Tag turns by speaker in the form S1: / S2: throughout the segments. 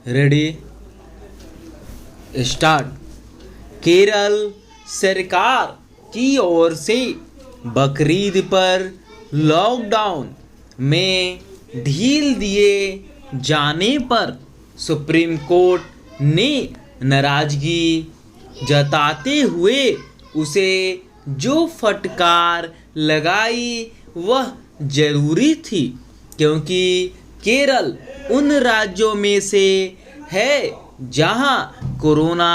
S1: Ready start. Kerala सरकार की ओर से बकरीद पर लॉकडाउन में ढील दिए जाने पर सुप्रीम कोर्ट ने नाराजगी जताते हुए उसे जो फटकार लगाई वह जरूरी थी, क्योंकि केरल उन राज्यों में से है जहां कोरोना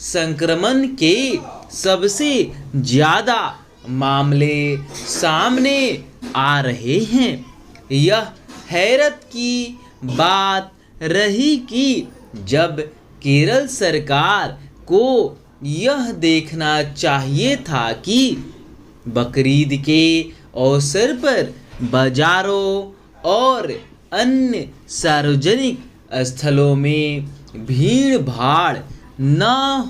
S1: संक्रमण के सबसे ज़्यादा मामले सामने आ रहे हैं। यह हैरत की बात रही कि जब केरल सरकार को यह देखना चाहिए था कि बकरीद के अवसर पर बाजारों और अन्य सार्वजनिक स्थलों में भीड़ भाड़ न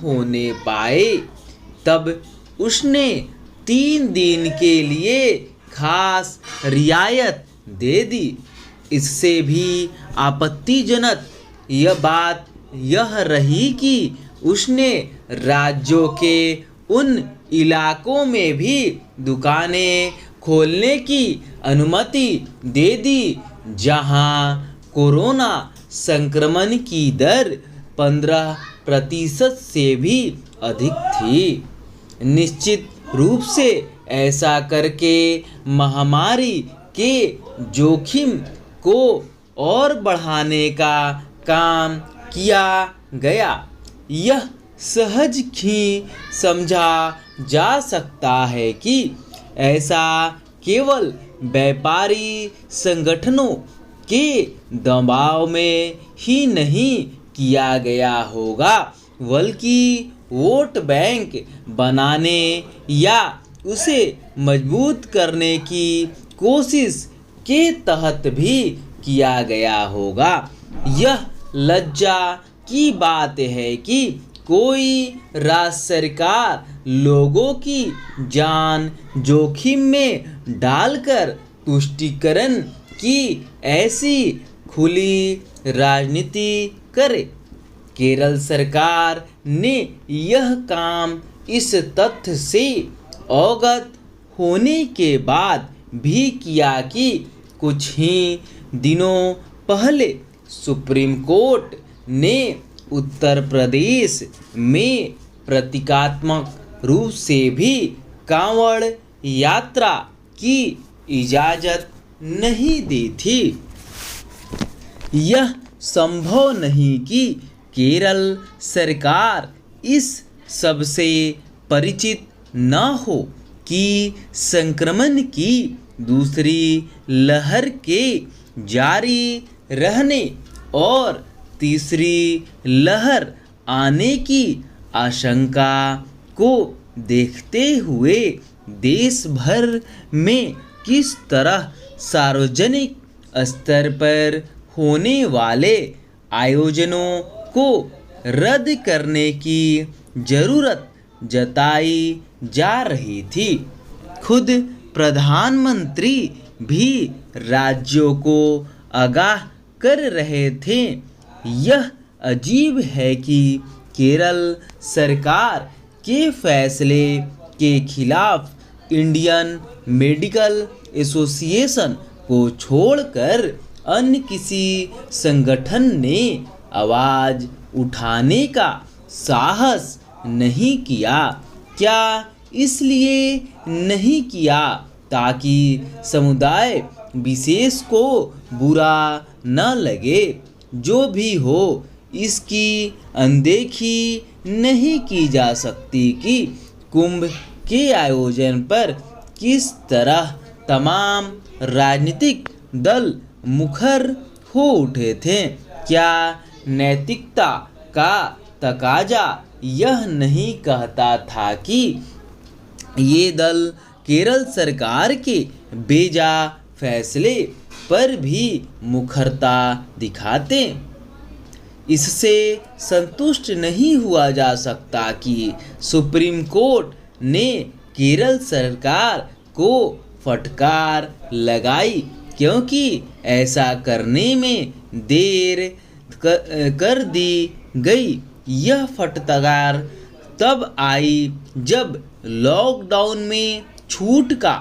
S1: होने पाए, तब उसने 3 दिन के लिए खास रियायत दे दी। इससे भी आपत्तिजनक यह बात यह रही कि उसने राज्यों के उन इलाकों में भी दुकानें खोलने की अनुमति दे दी जहां कोरोना संक्रमण की दर 15% से भी अधिक थी। निश्चित रूप से ऐसा करके महामारी के जोखिम को और बढ़ाने का काम किया गया। यह सहज ही समझा जा सकता है कि ऐसा केवल व्यापारी संगठनों के दबाव में ही नहीं किया गया होगा, बल्कि वोट बैंक बनाने या उसे मजबूत करने की कोशिश के तहत भी किया गया होगा। यह लज्जा की बात है कि कोई राज्य सरकार लोगों की जान जोखिम में डालकर तुष्टीकरण की ऐसी खुली राजनीति करे। केरल सरकार ने यह काम इस तथ्य से अवगत होने के बाद भी किया कि कुछ ही दिनों पहले सुप्रीम कोर्ट ने उत्तर प्रदेश में प्रतीकात्मक रूप से भी कांवड़ यात्रा की इजाज़त नहीं दी थी। यह संभव नहीं कि केरल सरकार इस सबसे परिचित न हो कि संक्रमण की दूसरी लहर के जारी रहने और तीसरी लहर आने की आशंका को देखते हुए देश भर में किस तरह सार्वजनिक स्तर पर होने वाले आयोजनों को रद्द करने की जरूरत जताई जा रही थी। खुद प्रधानमंत्री भी राज्यों को आगाह कर रहे थे। यह अजीब है कि केरल सरकार के फैसले के खिलाफ इंडियन मेडिकल एसोसिएशन को छोड़कर अन्य किसी संगठन ने आवाज़ उठाने का साहस नहीं किया। क्या इसलिए नहीं किया ताकि समुदाय विशेष को बुरा न लगे? जो भी हो, इसकी अनदेखी नहीं की जा सकती कि कुंभ के आयोजन पर किस तरह तमाम राजनीतिक दल मुखर हो उठे थे। क्या नैतिकता का तकाजा यह नहीं कहता था कि ये दल केरल सरकार के बेजा फैसले पर भी मुखरता दिखाते? इससे संतुष्ट नहीं हुआ जा सकता कि सुप्रीम कोर्ट ने केरल सरकार को फटकार लगाई, क्योंकि ऐसा करने में देर कर दी गई। यह फटकार तब आई जब लॉकडाउन में छूट का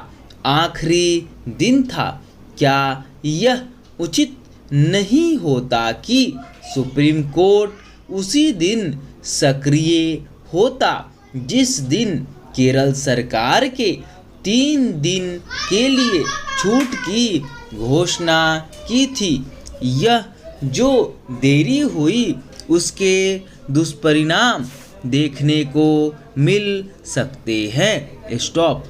S1: आखिरी दिन था। क्या यह उचित नहीं होता कि सुप्रीम कोर्ट उसी दिन सक्रिय होता जिस दिन केरल सरकार के 3 दिन के लिए छूट की घोषणा की थी? यह जो देरी हुई उसके दुष्परिणाम देखने को मिल सकते हैं। स्टॉप।